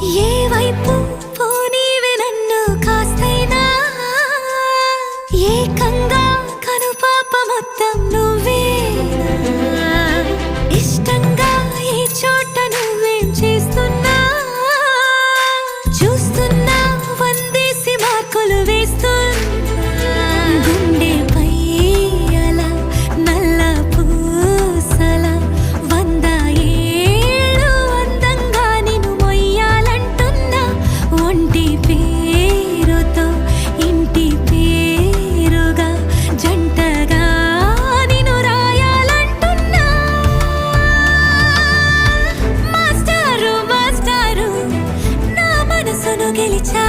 ఏ వైపు పోనీవి నన్ను కాస్తైనా ఏకంగా కనుపాప మొత్తం నువ్వేనా ఇష్టంగా ఏ చోట నువ్వేం చేస్తున్నా చూస్తున్నా వందేసి మార్కులు వేస్తున్నా గుండెపై అలా నల్ల పూసల 100 ఏళ్ళు అందంగా నిన్ను మొయ్యాలంటున్నా ఒంటి పేరుతో ఇంటి పేరుగా జంటగా నిన్ను రాయాలంటున్నా మాస్టారు మాస్టారు నా మనసును గెలిచా